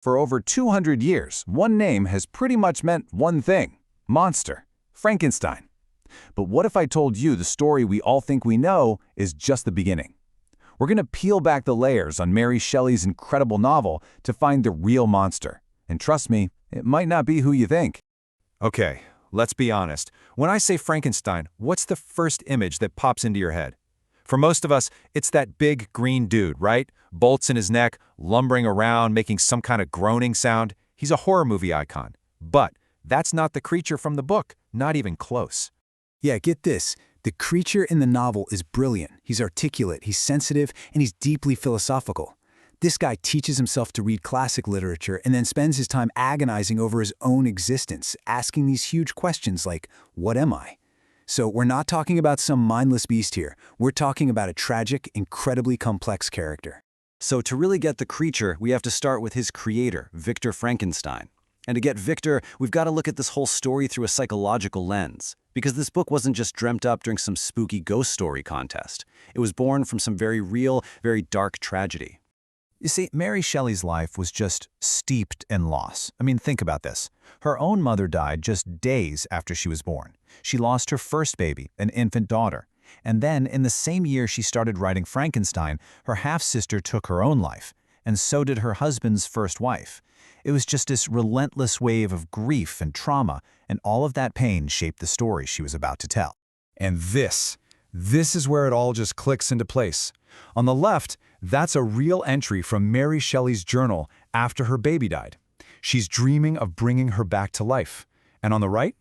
For over 200 years, one name has pretty much meant one thing: monster, Frankenstein. But what if I told you the story we all think we know is just the beginning? We're going to peel back the layers on Mary Shelley's incredible novel to find the real monster. And trust me, it might not be who you think. Okay, let's be honest. When I say Frankenstein, what's the first image that pops into your head? For most of us, it's that big green dude, right? Bolts in his neck, lumbering around, making some kind of groaning sound. He's a horror movie icon. But that's not the creature from the book, not even close. Yeah, get this. The creature in the novel is brilliant. He's articulate, he's sensitive, and he's deeply philosophical. This guy teaches himself to read classic literature and then spends his time agonizing over his own existence, asking these huge questions like, what am I? So we're not talking about some mindless beast here. We're talking about a tragic, incredibly complex character. So to really get the creature, we have to start with his creator, Victor Frankenstein. And to get Victor, we've got to look at this whole story through a psychological lens. Because this book wasn't just dreamt up during some spooky ghost story contest. It was born from some very real, very dark tragedy. You see, Mary Shelley's life was just steeped in loss. I mean, think about this. Her own mother died just days after she was born. She lost her first baby, an infant daughter. And then, in the same year she started writing Frankenstein, her half-sister took her own life. And so did her husband's first wife. It was just this relentless wave of grief and trauma, and all of that pain shaped the story she was about to tell. And this is where it all just clicks into place. On the left, that's a real entry from Mary Shelley's journal after her baby died. She's dreaming of bringing her back to life. And on the right,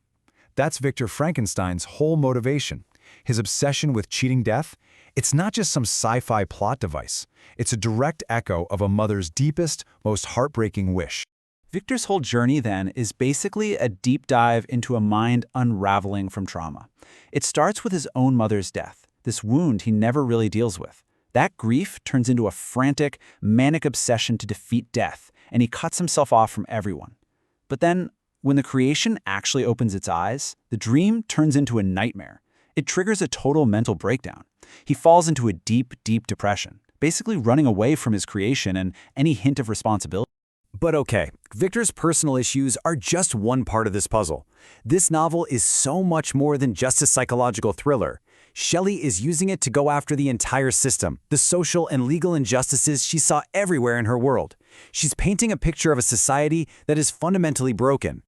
that's Victor Frankenstein's whole motivation. His obsession with cheating death. It's not just some sci-fi plot device. It's a direct echo of a mother's deepest, most heartbreaking wish. Victor's whole journey, then, is basically a deep dive into a mind unraveling from trauma. It starts with his own mother's death, this wound he never really deals with. That grief turns into a frantic, manic obsession to defeat death, and he cuts himself off from everyone. But then, when the creation actually opens its eyes, the dream turns into a nightmare. It triggers a total mental breakdown. He falls into a deep, deep depression, basically running away from his creation and any hint of responsibility. But okay, Victor's personal issues are just one part of this puzzle. This novel is so much more than just a psychological thriller. Shelley is using it to go after the entire system, the social and legal injustices she saw everywhere in her world. She's painting a picture of a society that is fundamentally broken.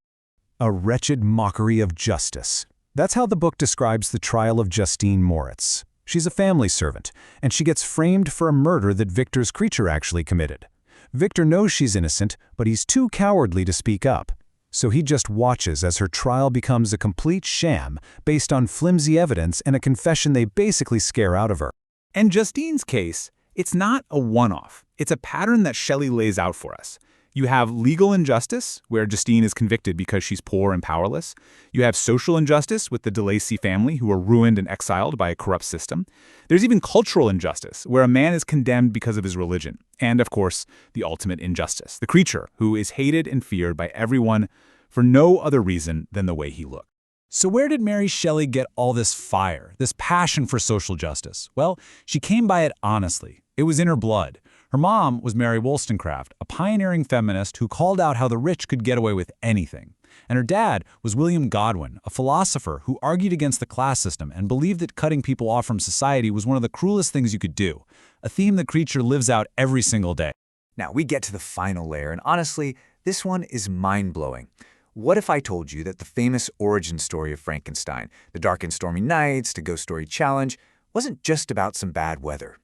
A wretched mockery of justice. That's how the book describes the trial of Justine Moritz. She's a family servant, and she gets framed for a murder that Victor's creature actually committed. Victor knows she's innocent, but he's too cowardly to speak up. So he just watches as her trial becomes a complete sham based on flimsy evidence and a confession they basically scare out of her. In Justine's case, it's not a one-off. It's a pattern that Shelley lays out for us. You have legal injustice, where Justine is convicted because she's poor and powerless. You have social injustice with the de Lacy family, who are ruined and exiled by a corrupt system. There's even cultural injustice, where a man is condemned because of his religion. And, of course, the ultimate injustice, the creature, who is hated and feared by everyone for no other reason than the way he looks. So where did Mary Shelley get all this fire, this passion for social justice? Well, she came by it honestly. It was in her blood. Her mom was Mary Wollstonecraft, a pioneering feminist who called out how the rich could get away with anything. And her dad was William Godwin, a philosopher who argued against the class system and believed that cutting people off from society was one of the cruelest things you could do, a theme the creature lives out every single day. Now we get to the final layer, and honestly, this one is mind-blowing. What if I told you that the famous origin story of Frankenstein, the Dark and Stormy Nights, the Ghost Story Challenge, wasn't just about some bad weather?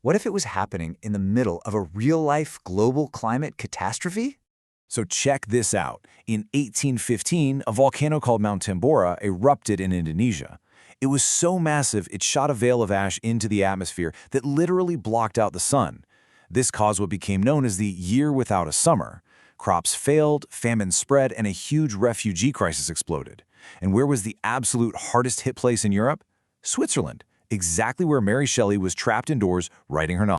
What if it was happening in the middle of a real-life global climate catastrophe? So check this out. In 1815, a volcano called Mount Tambora erupted in Indonesia. It was so massive it shot a veil of ash into the atmosphere that literally blocked out the sun. This caused what became known as the Year Without a Summer. Crops failed, famine spread, and a huge refugee crisis exploded. And where was the absolute hardest hit place in Europe? Switzerland, exactly where Mary Shelley was trapped indoors writing her novel.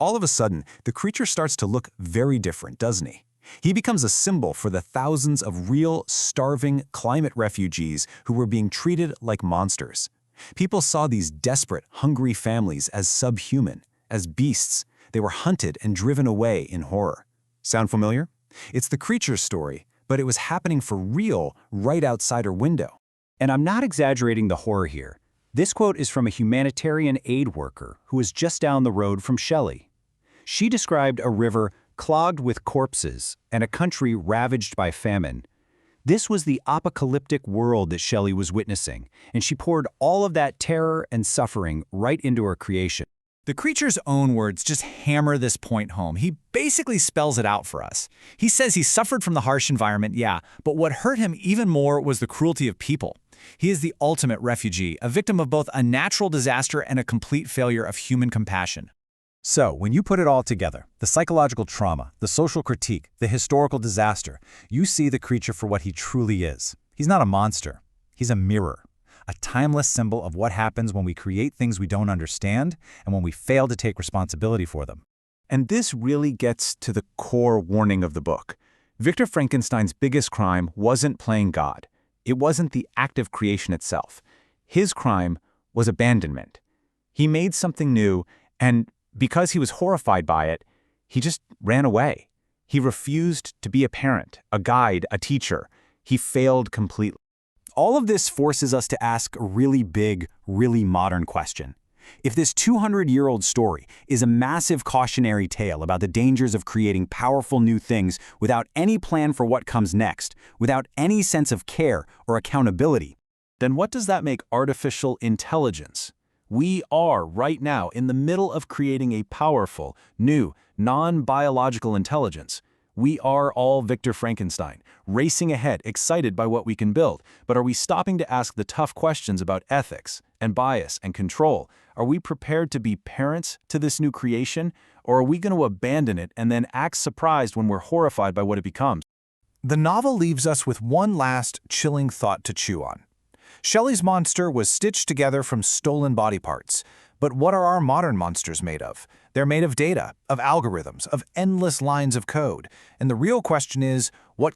All of a sudden, the creature starts to look very different, doesn't he? He becomes a symbol for the thousands of real, starving climate refugees who were being treated like monsters. People saw these desperate, hungry families as subhuman, as beasts. They were hunted and driven away in horror. Sound familiar? It's the creature's story, but it was happening for real right outside her window. And I'm not exaggerating the horror here. This quote is from a humanitarian aid worker who was just down the road from Shelley. She described a river clogged with corpses and a country ravaged by famine. This was the apocalyptic world that Shelley was witnessing, and she poured all of that terror and suffering right into her creation. The creature's own words just hammer this point home. He basically spells it out for us. He says he suffered from the harsh environment, yeah, but what hurt him even more was the cruelty of people. He is the ultimate refugee, a victim of both a natural disaster and a complete failure of human compassion. So, when you put it all together, the psychological trauma, the social critique, the historical disaster, you see the creature for what he truly is. He's not a monster. He's a mirror. A timeless symbol of what happens when we create things we don't understand and when we fail to take responsibility for them. And this really gets to the core warning of the book. Victor Frankenstein's biggest crime wasn't playing God. It wasn't the act of creation itself. His crime was abandonment. He made something new, and because he was horrified by it, he just ran away. He refused to be a parent, a guide, a teacher. He failed completely. All of this forces us to ask a really big, really modern question. If this 200-year-old story is a massive cautionary tale about the dangers of creating powerful new things without any plan for what comes next, without any sense of care or accountability, Then what does that make artificial intelligence? We are right now in the middle of creating a powerful, new, non-biological intelligence. We are all Victor Frankenstein, racing ahead, excited by what we can build. But are we stopping to ask the tough questions about ethics and bias and control? Are we prepared to be parents to this new creation? Or are we going to abandon it and then act surprised when we're horrified by what it becomes? The novel leaves us with one last chilling thought to chew on. Shelley's monster was stitched together from stolen body parts. But what are our modern monsters made of? They're made of data, of algorithms, of endless lines of code. And the real question is, what